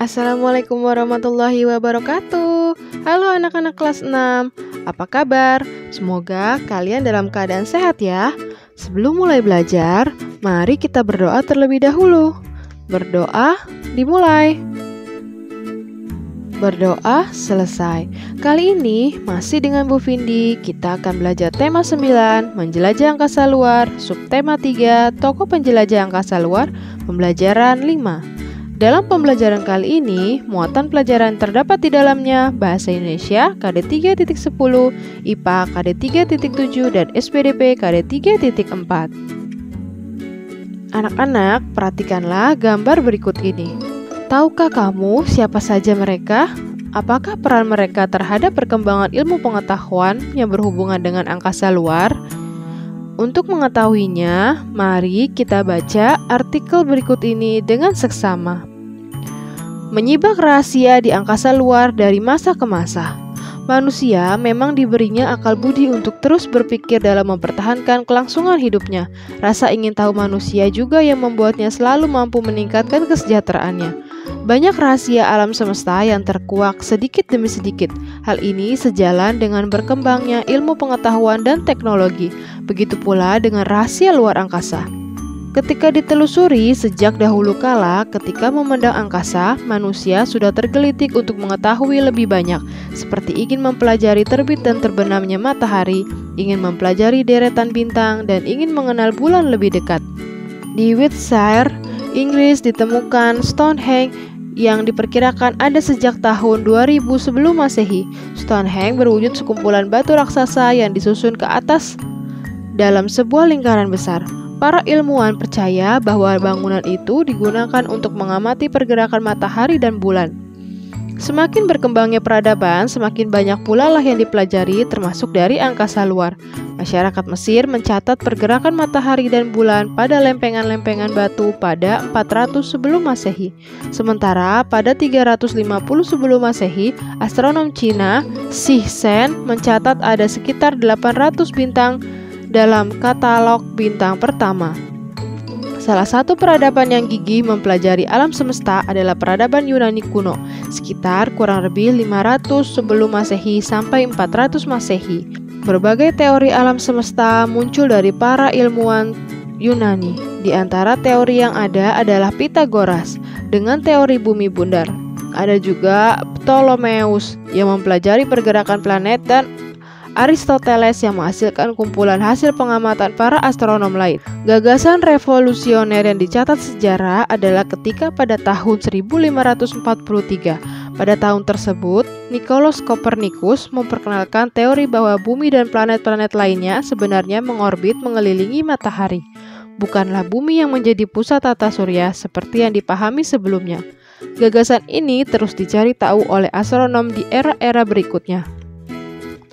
Assalamualaikum warahmatullahi wabarakatuh. Halo anak-anak kelas 6, apa kabar? Semoga kalian dalam keadaan sehat ya. Sebelum mulai belajar, mari kita berdoa terlebih dahulu. Berdoa dimulai. Berdoa selesai. Kali ini masih dengan Bu Vindi, kita akan belajar tema 9, menjelajah angkasa luar, subtema 3, tokoh penjelajah angkasa luar, pembelajaran 5. Dalam pembelajaran kali ini, muatan pelajaran terdapat di dalamnya Bahasa Indonesia KD 3.10, IPA KD 3.7, dan SPDP KD 3.4. Anak-anak, perhatikanlah gambar berikut ini. Tahukah kamu siapa saja mereka? Apakah peran mereka terhadap perkembangan ilmu pengetahuan yang berhubungan dengan angkasa luar? Untuk mengetahuinya, mari kita baca artikel berikut ini dengan seksama. Menyibak rahasia di angkasa luar dari masa ke masa. Manusia memang diberinya akal budi untuk terus berpikir dalam mempertahankan kelangsungan hidupnya. Rasa ingin tahu manusia juga yang membuatnya selalu mampu meningkatkan kesejahteraannya. Banyak rahasia alam semesta yang terkuak sedikit demi sedikit. Hal ini sejalan dengan berkembangnya ilmu pengetahuan dan teknologi. Begitu pula dengan rahasia luar angkasa. Ketika ditelusuri sejak dahulu kala, ketika memandang angkasa, manusia sudah tergelitik untuk mengetahui lebih banyak, seperti ingin mempelajari terbit dan terbenamnya matahari, ingin mempelajari deretan bintang, dan ingin mengenal bulan lebih dekat. Di Wiltshire, Inggris ditemukan Stonehenge yang diperkirakan ada sejak tahun 2000 sebelum Masehi. Stonehenge berwujud sekumpulan batu raksasa yang disusun ke atas dalam sebuah lingkaran besar. Para ilmuwan percaya bahwa bangunan itu digunakan untuk mengamati pergerakan matahari dan bulan. Semakin berkembangnya peradaban, semakin banyak pula lah yang dipelajari termasuk dari angkasa luar. Masyarakat Mesir mencatat pergerakan matahari dan bulan pada lempengan-lempengan batu pada 400 sebelum Masehi. Sementara pada 350 sebelum Masehi, astronom Cina Shi Shen mencatat ada sekitar 800 bintang dalam katalog bintang pertama. Salah satu peradaban yang gigih mempelajari alam semesta adalah peradaban Yunani kuno, sekitar kurang lebih 500 sebelum Masehi sampai 400 Masehi. Berbagai teori alam semesta muncul dari para ilmuwan Yunani. Di antara teori yang ada adalah Pythagoras dengan teori bumi bundar. Ada juga Ptolemeus yang mempelajari pergerakan planet dan Aristoteles yang menghasilkan kumpulan hasil pengamatan para astronom lain. Gagasan revolusioner yang dicatat sejarah adalah ketika pada tahun 1543. Pada tahun tersebut, Nikolaus Kopernikus memperkenalkan teori bahwa bumi dan planet-planet lainnya sebenarnya mengorbit mengelilingi matahari. Bukanlah bumi yang menjadi pusat tata surya seperti yang dipahami sebelumnya. Gagasan ini terus dicari tahu oleh astronom di era-era berikutnya.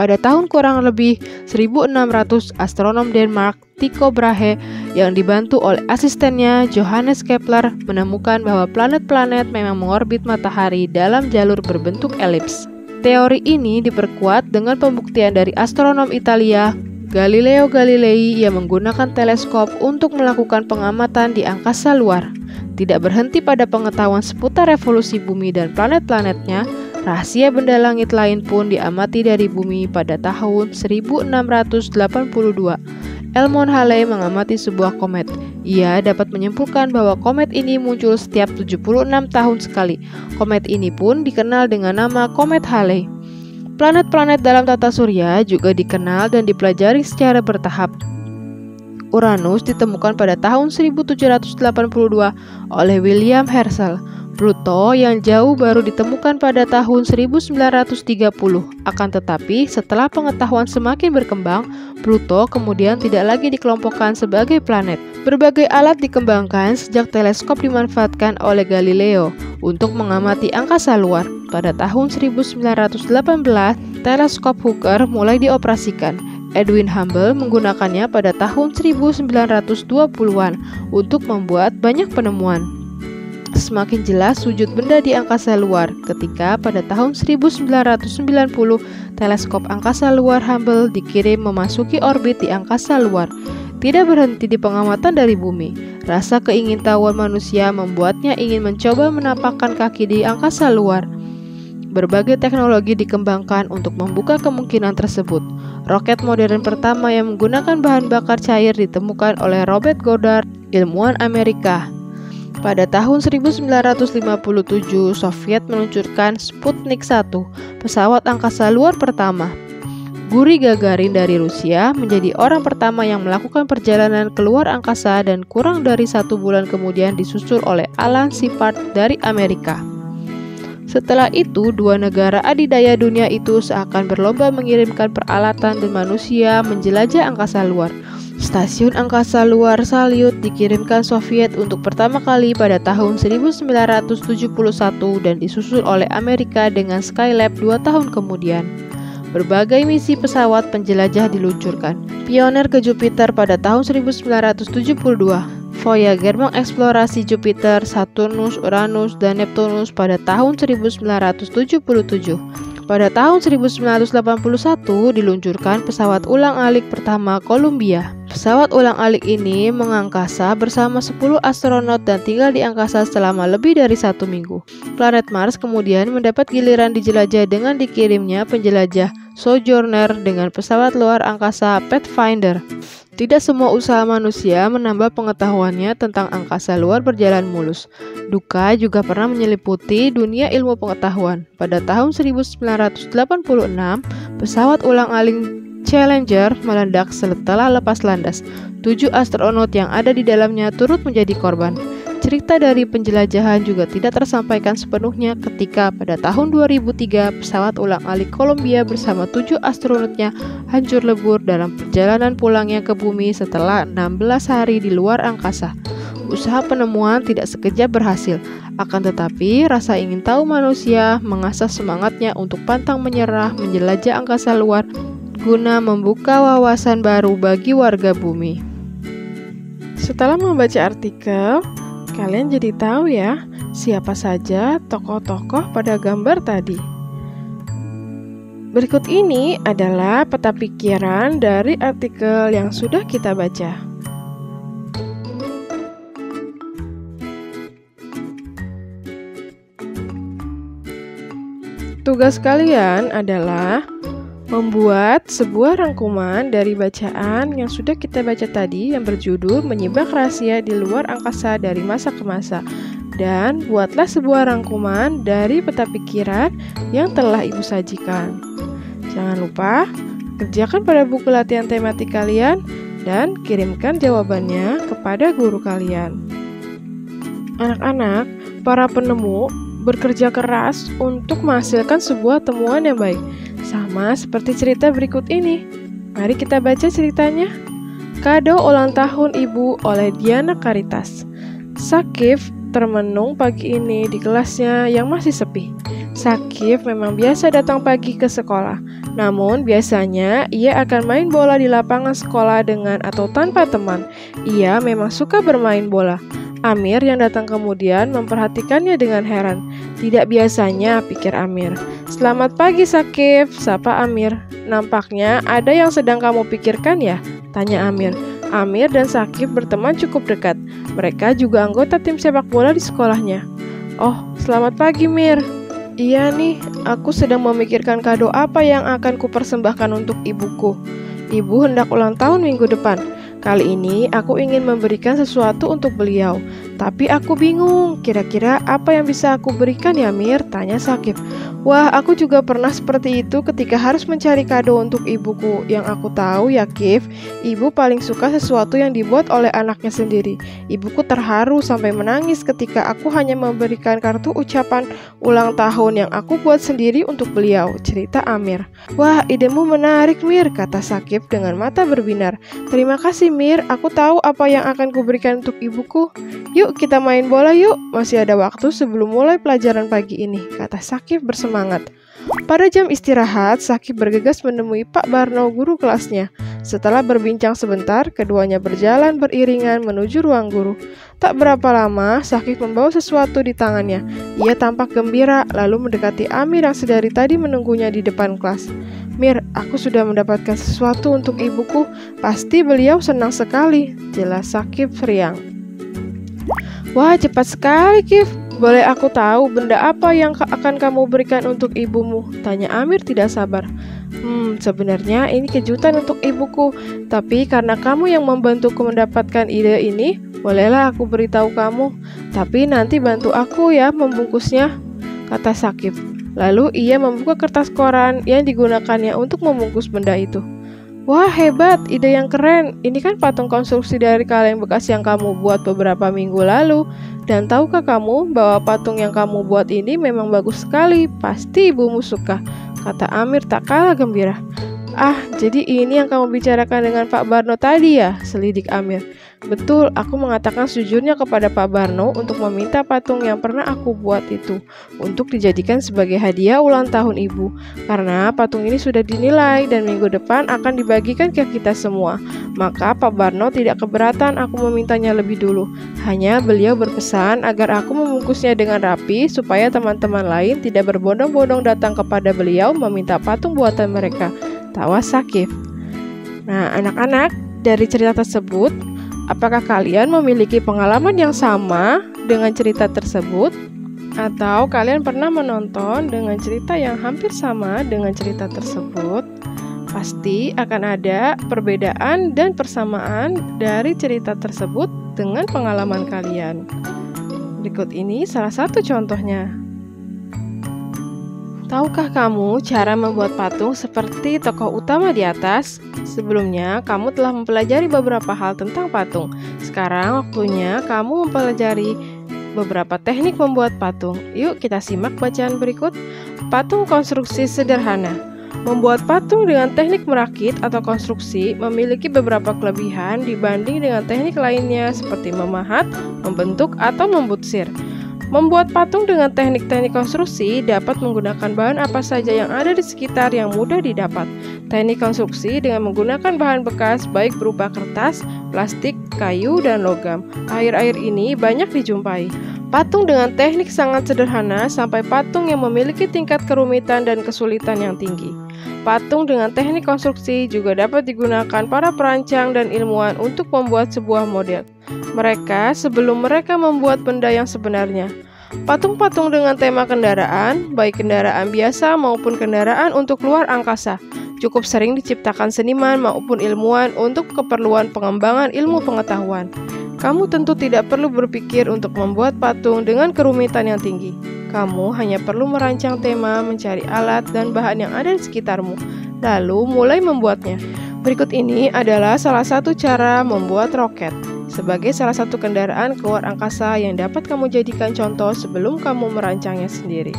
Pada tahun kurang lebih 1600, astronom Denmark Tycho Brahe yang dibantu oleh asistennya Johannes Kepler menemukan bahwa planet-planet memang mengorbit matahari dalam jalur berbentuk elips. Teori ini diperkuat dengan pembuktian dari astronom Italia Galileo Galilei yang menggunakan teleskop untuk melakukan pengamatan di angkasa luar. Tidak berhenti pada pengetahuan seputar revolusi bumi dan planet-planetnya, rahasia benda langit lain pun diamati dari bumi pada tahun 1682. Edmund Halley mengamati sebuah komet. Ia dapat menyimpulkan bahwa komet ini muncul setiap 76 tahun sekali. Komet ini pun dikenal dengan nama Komet Halley. Planet-planet dalam tata surya juga dikenal dan dipelajari secara bertahap. Uranus ditemukan pada tahun 1782 oleh William Herschel. Pluto yang jauh baru ditemukan pada tahun 1930. Akan tetapi, setelah pengetahuan semakin berkembang, Pluto kemudian tidak lagi dikelompokkan sebagai planet. Berbagai alat dikembangkan sejak teleskop dimanfaatkan oleh Galileo untuk mengamati angkasa luar. Pada tahun 1918, teleskop Hooker mulai dioperasikan. Edwin Hubble menggunakannya pada tahun 1920-an untuk membuat banyak penemuan. Semakin jelas wujud benda di angkasa luar ketika pada tahun 1990 teleskop angkasa luar Hubble dikirim memasuki orbit di angkasa luar. tidak berhenti di pengamatan dari bumi. Rasa keingintahuan manusia membuatnya ingin mencoba menapakkan kaki di angkasa luar. Berbagai teknologi dikembangkan untuk membuka kemungkinan tersebut. Roket modern pertama yang menggunakan bahan bakar cair ditemukan oleh Robert Goddard, ilmuwan Amerika. Pada tahun 1957, Soviet meluncurkan Sputnik 1, pesawat angkasa luar pertama. Yuri Gagarin dari Rusia menjadi orang pertama yang melakukan perjalanan keluar angkasa dan kurang dari 1 bulan kemudian disusul oleh Alan Shepard dari Amerika. Setelah itu, dua negara adidaya dunia itu seakan berlomba mengirimkan peralatan dan manusia menjelajah angkasa luar. Stasiun angkasa luar Salyut dikirimkan Soviet untuk pertama kali pada tahun 1971 dan disusul oleh Amerika dengan Skylab 2 tahun kemudian. Berbagai misi pesawat penjelajah diluncurkan. Pioner ke Jupiter pada tahun 1972. Voyager mengeksplorasi Jupiter, Saturnus, Uranus, dan Neptunus pada tahun 1977. Pada tahun 1981 diluncurkan pesawat ulang-alik pertama Columbia. Pesawat ulang-alik ini mengangkasa bersama 10 astronot dan tinggal di angkasa selama lebih dari 1 minggu. Planet Mars kemudian mendapat giliran dijelajah dengan dikirimnya penjelajah Sojourner dengan pesawat luar angkasa Pathfinder. Tidak semua usaha manusia menambah pengetahuannya tentang angkasa luar berjalan mulus. Duka juga pernah menyeliputi dunia ilmu pengetahuan. Pada tahun 1986, pesawat ulang-alik Challenger meledak setelah lepas landas. 7 astronot yang ada di dalamnya turut menjadi korban. Cerita dari penjelajahan juga tidak tersampaikan sepenuhnya ketika pada tahun 2003 pesawat ulang-alik Columbia bersama 7 astronotnya hancur lebur dalam perjalanan pulangnya ke bumi setelah 16 hari di luar angkasa. Usaha penemuan tidak sekejap berhasil, akan tetapi rasa ingin tahu manusia mengasah semangatnya untuk pantang menyerah menjelajah angkasa luar guna membuka wawasan baru bagi warga bumi. Setelah membaca artikel, kalian jadi tahu ya siapa saja tokoh-tokoh pada gambar tadi. Berikut ini adalah peta pikiran dari artikel yang sudah kita baca. Tugas kalian adalah membuat sebuah rangkuman dari bacaan yang sudah kita baca tadi yang berjudul Menyibak Rahasia di Luar Angkasa dari Masa ke Masa. Dan buatlah sebuah rangkuman dari peta pikiran yang telah Ibu sajikan. Jangan lupa, kerjakan pada buku latihan tematik kalian dan kirimkan jawabannya kepada guru kalian. Anak-anak, para penemu bekerja keras untuk menghasilkan sebuah temuan yang baik. Sama seperti cerita berikut ini. Mari kita baca ceritanya. Kado ulang tahun Ibu oleh Diana Caritas. Sakif termenung pagi ini di kelasnya yang masih sepi. Sakif memang biasa datang pagi ke sekolah. Namun biasanya ia akan main bola di lapangan sekolah dengan atau tanpa teman. Ia memang suka bermain bola. Amir yang datang kemudian memperhatikannya dengan heran. Tidak biasanya, pikir Amir. Selamat pagi Sakif, sapa Amir. Nampaknya ada yang sedang kamu pikirkan ya? Tanya Amir. Amir dan Sakif berteman cukup dekat. Mereka juga anggota tim sepak bola di sekolahnya. Oh, selamat pagi Mir. Iya nih, aku sedang memikirkan kado apa yang akan kupersembahkan untuk ibuku. Ibu hendak ulang tahun minggu depan. Kali ini aku ingin memberikan sesuatu untuk beliau. Tapi aku bingung, kira-kira apa yang bisa aku berikan ya Mir? Tanya Sakif. Wah, aku juga pernah seperti itu ketika harus mencari kado untuk ibuku. Yang aku tahu ya Kif, ibu paling suka sesuatu yang dibuat oleh anaknya sendiri. Ibuku terharu sampai menangis ketika aku hanya memberikan kartu ucapan ulang tahun yang aku buat sendiri untuk beliau, cerita Amir. Wah, idemu menarik Mir, kata Sakif dengan mata berbinar. Terima kasih Mir, aku tahu apa yang akan kuberikan untuk ibuku. Yuk kita main bola yuk, masih ada waktu sebelum mulai pelajaran pagi ini, kata Sakif bersemangat. Pada jam istirahat, Sakif bergegas menemui Pak Barno, guru kelasnya. Setelah berbincang sebentar, keduanya berjalan beriringan menuju ruang guru. Tak berapa lama, Sakif membawa sesuatu di tangannya. Ia tampak gembira, lalu mendekati Amir yang sedari tadi menunggunya di depan kelas. "Mir, aku sudah mendapatkan sesuatu untuk ibuku. Pasti beliau senang sekali," jelas Sakif riang. "Wah, cepat sekali, Kif. Boleh aku tahu benda apa yang akan kamu berikan untuk ibumu?" tanya Amir tidak sabar. Sebenarnya ini kejutan untuk ibuku, tapi karena kamu yang membantuku mendapatkan ide ini, bolehlah aku beritahu kamu. Tapi nanti bantu aku ya membungkusnya," kata Sakif. Lalu ia membuka kertas koran yang digunakannya untuk membungkus benda itu. "Wah, hebat, ide yang keren. Ini kan patung konstruksi dari kaleng bekas yang kamu buat beberapa minggu lalu. Dan tahukah kamu bahwa patung yang kamu buat ini memang bagus sekali. Pasti ibumu suka," kata Amir tak kalah gembira. "Ah, jadi ini yang kamu bicarakan dengan Pak Barno tadi ya?" selidik Amir. "Betul, aku mengatakan sejujurnya kepada Pak Barno untuk meminta patung yang pernah aku buat itu untuk dijadikan sebagai hadiah ulang tahun ibu. Karena patung ini sudah dinilai dan minggu depan akan dibagikan ke kita semua. Maka Pak Barno tidak keberatan aku memintanya lebih dulu. Hanya beliau berpesan agar aku membungkusnya dengan rapi supaya teman-teman lain tidak berbondong-bondong datang kepada beliau meminta patung buatan mereka," tawa Sakif. Nah, anak-anak, dari cerita tersebut, apakah kalian memiliki pengalaman yang sama dengan cerita tersebut? Atau kalian pernah menonton dengan cerita yang hampir sama dengan cerita tersebut? Pasti akan ada perbedaan dan persamaan dari cerita tersebut dengan pengalaman kalian. Berikut ini salah satu contohnya. Tahukah kamu cara membuat patung seperti tokoh utama di atas? Sebelumnya, kamu telah mempelajari beberapa hal tentang patung. Sekarang waktunya kamu mempelajari beberapa teknik membuat patung. Yuk kita simak bacaan berikut. Patung konstruksi sederhana. Membuat patung dengan teknik merakit atau konstruksi memiliki beberapa kelebihan dibanding dengan teknik lainnya seperti memahat, membentuk, atau membutsir. Membuat patung dengan teknik-teknik konstruksi dapat menggunakan bahan apa saja yang ada di sekitar yang mudah didapat. Teknik konstruksi dengan menggunakan bahan bekas baik berupa kertas, plastik, kayu, dan logam. Akhir-akhir ini banyak dijumpai. Patung dengan teknik sangat sederhana sampai patung yang memiliki tingkat kerumitan dan kesulitan yang tinggi. Patung dengan teknik konstruksi juga dapat digunakan para perancang dan ilmuwan untuk membuat sebuah model mereka sebelum mereka membuat benda yang sebenarnya. Patung-patung dengan tema kendaraan, baik kendaraan biasa maupun kendaraan untuk luar angkasa, cukup sering diciptakan seniman maupun ilmuwan untuk keperluan pengembangan ilmu pengetahuan. Kamu tentu tidak perlu berpikir untuk membuat patung dengan kerumitan yang tinggi. Kamu hanya perlu merancang tema, mencari alat dan bahan yang ada di sekitarmu, lalu mulai membuatnya. Berikut ini adalah salah satu cara membuat roket sebagai salah satu kendaraan keluar angkasa yang dapat kamu jadikan contoh sebelum kamu merancangnya sendiri.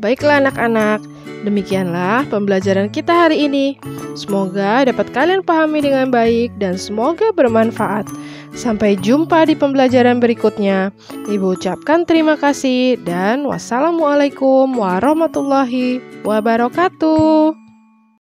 Baiklah anak-anak, demikianlah pembelajaran kita hari ini. Semoga dapat kalian pahami dengan baik dan semoga bermanfaat. Sampai jumpa di pembelajaran berikutnya. Ibu ucapkan terima kasih dan wassalamualaikum warahmatullahi wabarakatuh.